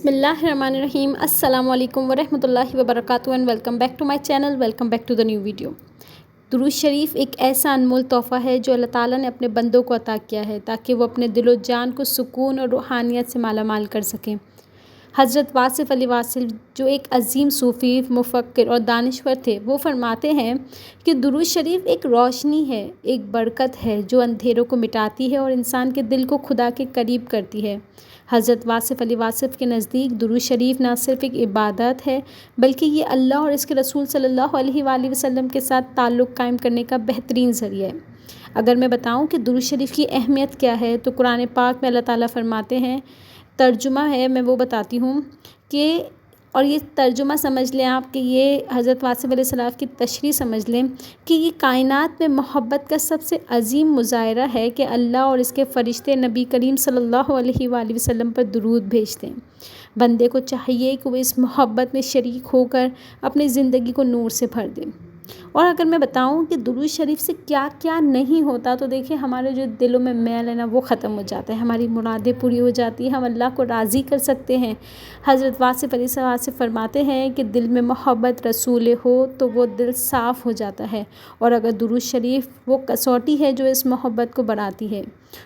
بسم اللہ الرحمن الرحیم۔ السلام علیکم ورحمۃ اللہ وبرکاتہ and welcome back to my channel, welcome back to the new video. درود شریف ایک ایسا انمول تحفہ ہے جو اللہ تعالیٰ نے اپنے بندوں کو عطا کیا ہے تاکہ وہ اپنے دل و جان کو سکون اور روحانیت سے مالا مال کر سکیں۔ حضرت واصف علی واصل جو ایک عظیم صوفی، مفکر اور دانشور تھے، وہ فرماتے ہیں کہ درود شریف ایک روشنی ہے، ایک برکت ہے جو اندھیروں کو مٹاتی ہے اور انسان کے دل کو خدا کے قریب کرتی ہے۔ حضرت واصف علی واصف کے نزدیک درود شریف نہ صرف ایک عبادت ہے بلکہ یہ اللہ اور اس کے رسول صلی اللہ علیہ وآلہ وسلم کے ساتھ تعلق قائم کرنے کا بہترین ذریعہ ہے۔ اگر میں بتاؤں کہ درود شریف کی اہمیت کیا ہے تو قرآن پاک میں اللہ تعالیٰ فرماتے ہیں، ترجمہ ہے میں وہ بتاتی ہوں کہ، اور یہ ترجمہ سمجھ لیں آپ کہ یہ حضرت واصف علیہ السلام کی تشریح سمجھ لیں کہ یہ کائنات میں محبت کا سب سے عظیم مظاہرہ ہے کہ اللہ اور اس کے فرشتے نبی کریم صلی اللہ علیہ وآلہ وسلم پر درود بھیجتے ہیں۔ بندے کو چاہیے کہ وہ اس محبت میں شریک ہو کر اپنی زندگی کو نور سے بھر دے۔ اور اگر میں بتاؤں کہ درود شریف سے کیا کیا نہیں ہوتا تو دیکھیں، ہمارے جو دلوں میں میل ہے نا وہ ختم ہو جاتا ہے، ہماری مرادیں پوری ہو جاتی ہیں، ہم اللہ کو راضی کر سکتے ہیں۔ حضرت واصف علیہ السلام سے فرماتے ہیں کہ دل میں محبت رسول ہو تو وہ دل صاف ہو جاتا ہے، اور اگر درود شریف وہ کسوٹی ہے جو اس محبت کو بڑھاتی ہے،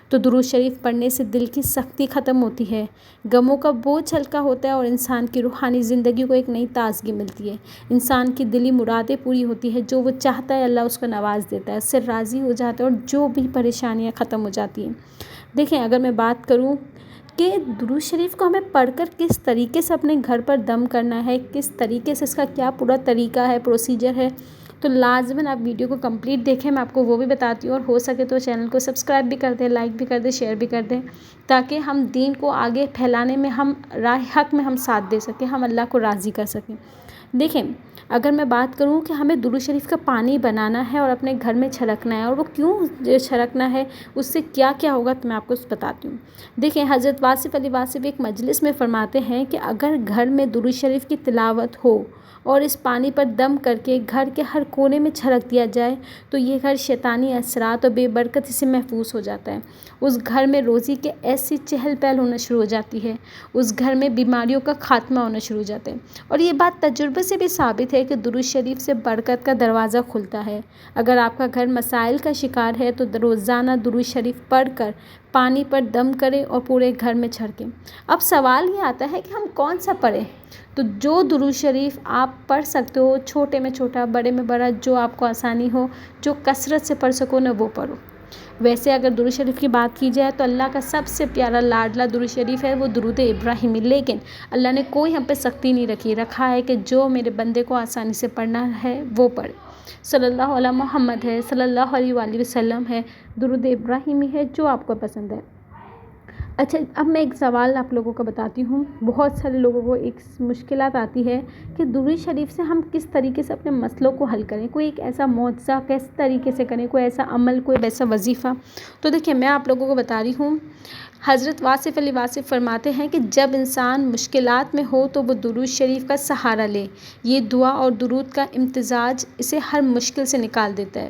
تو درود شریف پڑھنے سے دل کی سختی ختم ہوتی ہے، غموں کا بوجھ ہلکا ہوتا ہے اور انسان کی روحانی زندگی کو ایک نئی تازگی ملتی ہے۔ انسان کی دلی مرادیں پوری ہوتی ہے، جو وہ چاہتا ہے اللہ اس کو نواز دیتا ہے، اس سے راضی ہو جاتا ہے اور جو بھی پریشانیاں ختم ہو جاتی ہیں۔ دیکھیں، اگر میں بات کروں کہ درود شریف کو ہمیں پڑھ کر کس طریقے سے اپنے گھر پر دم کرنا ہے، کس طریقے سے اس کا کیا پورا طریقہ ہے، پروسیجر ہے، تو لازماً آپ ویڈیو کو کمپلیٹ دیکھیں، میں آپ کو وہ بھی بتاتی ہوں، اور ہو سکے تو چینل کو سبسکرائب بھی کر دیں، لائک بھی کر دیں، شیئر بھی کر دیں، تاکہ ہم دین کو آگے پھیلانے میں، ہم راہ حق میں ہم ساتھ دے سکیں، ہم اللہ کو راضی کر سکیں۔ دیکھیں، اگر میں بات کروں کہ ہمیں درود شریف کا پانی بنانا ہے اور اپنے گھر میں چھڑکنا ہے، اور وہ کیوں چھڑکنا ہے، اس سے کیا کیا ہوگا تو میں آپ کو بتاتی ہوں۔ دیکھیں، حضرت واصف علی واصف ایک مجلس میں فرماتے ہیں کہ اگر گھر میں درود شریف کی تلاوت ہو اور اس پانی پر دم کر کے گھر کے ہر کونے میں چھڑک دیا جائے تو یہ گھر شیطانی اثرات اور بے برکتی سے محفوظ ہو جاتا ہے۔ اس گھر میں روزی کے ایسی چہل پہل ہونا شروع ہو جاتی ہے، اس گھر میں بیماریوں کا خاتمہ ہونا شروع ہو جاتا ہے، اور یہ بات تجربے سے بھی ثابت ہے کہ درود شریف سے برکت کا دروازہ کھلتا ہے۔ اگر آپ کا گھر مسائل کا شکار ہے تو روزانہ درود شریف پڑھ کر پانی پر دم کریں اور پورے گھر میں چھڑکیں۔ اب سوال یہ آتا ہے کہ ہم کون سا پڑھیں؟ تو جو درود شریف آپ پڑھ سکتے ہو، چھوٹے میں چھوٹا، بڑے میں بڑا، جو آپ کو آسانی ہو، جو کثرت سے پڑھ سکو نا، وہ پڑھو۔ ویسے اگر درود شریف کی بات کی جائے تو اللہ کا سب سے پیارا لاڈلا درود شریف ہے، وہ درود ابراہیمی، لیکن اللہ نے کوئی ہم پہ سختی نہیں رکھا ہے کہ جو میرے بندے کو آسانی سے پڑھنا ہے وہ پڑھے۔ صلی اللہ علیہ محمد ہے، صلی اللہ علیہ وآلہ وسلم ہے، درود ابراہیمی ہے، جو آپ کو پسند ہے۔ اچھا، اب میں ایک سوال آپ لوگوں کو بتاتی ہوں۔ بہت سارے لوگوں کو ایک مشکلات آتی ہے کہ درود شریف سے ہم کس طریقے سے اپنے مسئلوں کو حل کریں، کوئی ایک ایسا معجزہ کس طریقے سے کریں، کوئی ایسا عمل، کوئی ایسا وظیفہ۔ تو دیکھیں، میں آپ لوگوں کو بتا رہی ہوں، حضرت واصف علی واصف فرماتے ہیں کہ جب انسان مشکلات میں ہو تو وہ درود شریف کا سہارا لے، یہ دعا اور درود کا امتزاج اسے ہر مشکل سے نکال دیتا ہے۔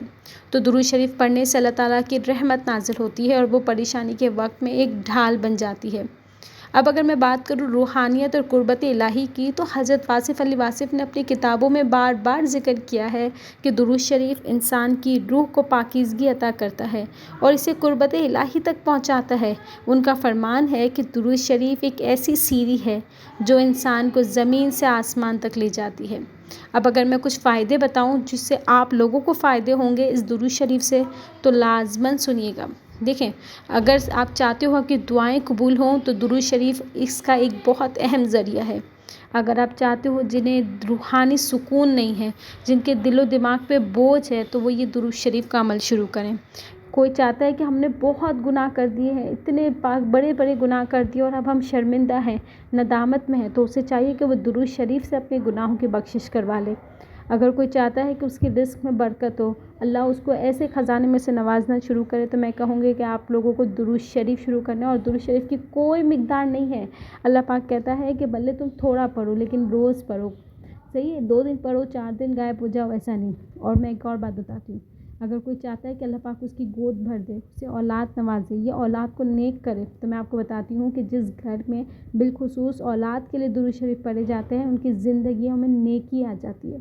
تو درود شریف پڑھنے سے اللہ تعالیٰ کی رحمت نازل ہوتی ہے اور وہ پریشانی کے وقت میں ایک ڈھال بن جاتی ہے۔ اب اگر میں بات کروں روحانیت اور قربت الہی کی، تو حضرت واصف علی واصف نے اپنی کتابوں میں بار بار ذکر کیا ہے کہ درود شریف انسان کی روح کو پاکیزگی عطا کرتا ہے اور اسے قربت الہی تک پہنچاتا ہے۔ ان کا فرمان ہے کہ درود شریف ایک ایسی سیڑھی ہے جو انسان کو زمین سے آسمان تک لے جاتی ہے۔ اب اگر میں کچھ فائدے بتاؤں جس سے آپ لوگوں کو فائدے ہوں گے اس درود شریف سے، تو لازماً سنیے گا۔ دیکھیں، اگر آپ چاہتے ہو کہ دعائیں قبول ہوں تو درود شریف اس کا ایک بہت اہم ذریعہ ہے۔ اگر آپ چاہتے ہو جنہیں روحانی سکون نہیں ہے، جن کے دل و دماغ پہ بوجھ ہے، تو وہ یہ درود شریف کا عمل شروع کریں۔ کوئی چاہتا ہے کہ ہم نے بہت گناہ کر دیے ہیں، اتنے بڑے بڑے گناہ کر دیے اور اب ہم شرمندہ ہیں، ندامت میں ہیں، تو اسے چاہیے کہ وہ درود شریف سے اپنے گناہوں کی بخشش کروا لے۔ اگر کوئی چاہتا ہے کہ اس کی رزق میں برکت ہو، اللہ اس کو ایسے خزانے میں سے نوازنا شروع کرے، تو میں کہوں گی کہ آپ لوگوں کو درود شریف شروع کرنا ہے، اور درود شریف کی کوئی مقدار نہیں ہے۔ اللہ پاک کہتا ہے کہ بھلے تم تھوڑا پڑھو لیکن روز پڑھو، صحیح ہے، 2 دن پڑھو، 4 دن غائب ہو جاؤ، ایسا نہیں۔ اور میں ایک اور بات بتاتی ہوں، اگر کوئی چاہتا ہے کہ اللہ پاک اس کی گود بھر دے، اسے اولاد نوازے، یہ اولاد کو نیک کرے، تو میں آپ کو بتاتی ہوں کہ جس گھر میں بالخصوص اولاد کے لیے درود شریف پڑھے جاتے ہیں ان کی زندگیوں میں نیکی آ جاتی ہے۔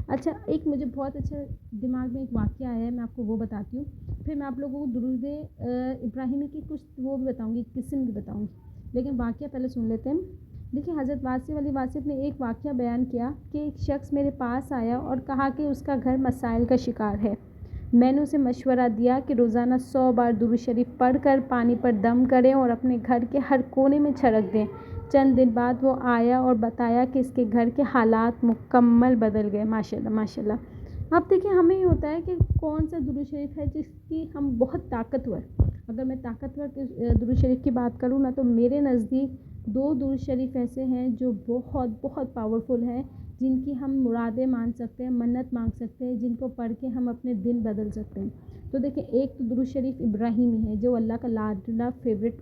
اچھا، ایک مجھے بہت اچھا دماغ میں ایک واقعہ آیا ہے، میں آپ کو وہ بتاتی ہوں، پھر میں آپ لوگوں کو درود ابراہیمی کی کچھ وہ بھی بتاؤں گی، قسم بھی بتاؤں گی، لیکن واقعہ پہلے سن لیتے ہیں۔ دیکھیے، حضرت واصف علی واصف نے ایک واقعہ بیان کیا کہ ایک شخص میرے پاس آیا اور کہا کہ اس کا گھر مسائل کا شکار ہے۔ میں نے اسے مشورہ دیا کہ روزانہ 100 بار درود شریف پڑھ کر پانی پر دم کریں اور اپنے گھر کے ہر کونے میں چھڑک دیں۔ چند دن بعد وہ آیا اور بتایا کہ اس کے گھر کے حالات مکمل بدل گئے۔ ماشاءاللہ ماشاءاللہ۔ اب دیکھیں، ہمیں یہ ہوتا ہے کہ کون سا درود شریف ہے جس کی ہم بہت طاقتور، اگر میں طاقتور درود شریف کی بات کروں نا، تو میرے نزدیک 2 درود شریف ایسے ہیں جو بہت بہت پاورفل ہیں، جن کی ہم مرادیں مانگ سکتے ہیں، منت مانگ سکتے ہیں، جن کو پڑھ کے ہم اپنے دن بدل سکتے ہیں۔ تو دیکھیں، ایک تو درود شریف ابراہیمی ہے جو اللہ کا لاڈلا فیوریٹ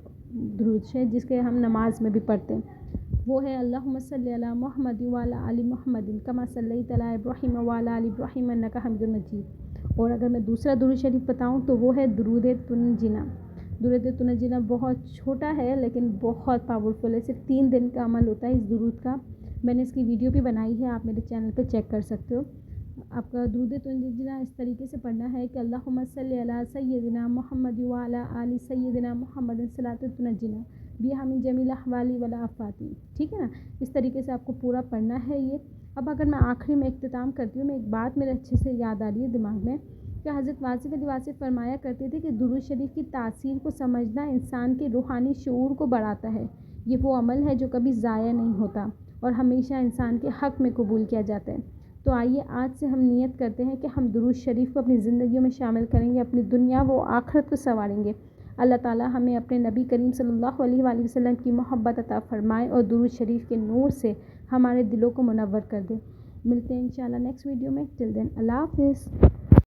درود ہے، جس کے ہم نماز میں بھی پڑھتے ہیں، وہ ہے اللہم صلی علی محمد وعلی آل محمد کما صلیت علی ابراہیم وعلی آل ابراہیم انک حمید مجید۔ اور اگر میں دوسرا درود شریف بتاؤں تو وہ ہے درود تنجینا۔ درود تنجینا بہت چھوٹا ہے لیکن بہت پاورفل ہے، صرف 3 دن کا عمل ہوتا ہے اس درود کا۔ میں نے اس کی ویڈیو بھی بنائی ہے، آپ میرے چینل پہ چیک کر سکتے ہو۔ آپ کا درود تنجینا اس طریقے سے پڑھنا ہے کہ اللہم صلی علی سیدنا محمد وعلی آل سیدنا محمد صلاۃ تنجینا بہا من جمیع الاحوال والآفات۔ ٹھیک ہے نا، اس طریقے سے آپ کو پورا پڑھنا ہے یہ۔ اب اگر میں آخری میں اختتام کرتی ہوں، میں ایک بات میرے اچھے سے یاد آ رہی ہے دماغ میں، کہ حضرت واصف علی واصف فرمایا کرتے تھے کہ درود شریف کی تاثیر کو سمجھنا انسان کے روحانی شعور کو بڑھاتا ہے۔ یہ وہ عمل ہے جو کبھی ضائع نہیں ہوتا اور ہمیشہ انسان کے حق میں قبول کیا جاتا ہے۔ تو آئیے آج سے ہم نیت کرتے ہیں کہ ہم درود شریف کو اپنی زندگیوں میں شامل کریں گے، اپنی دنیا و آخرت کو سنواریں گے۔ اللہ تعالیٰ ہمیں اپنے نبی کریم صلی اللہ علیہ وآلہ وسلم کی محبت عطا فرمائے اور درود شریف کے نور سے ہمارے دلوں کو منور کر دے۔ ملتے ہیں انشاءاللہ نیکسٹ ویڈیو میں، ٹل دین اللہ حافظ۔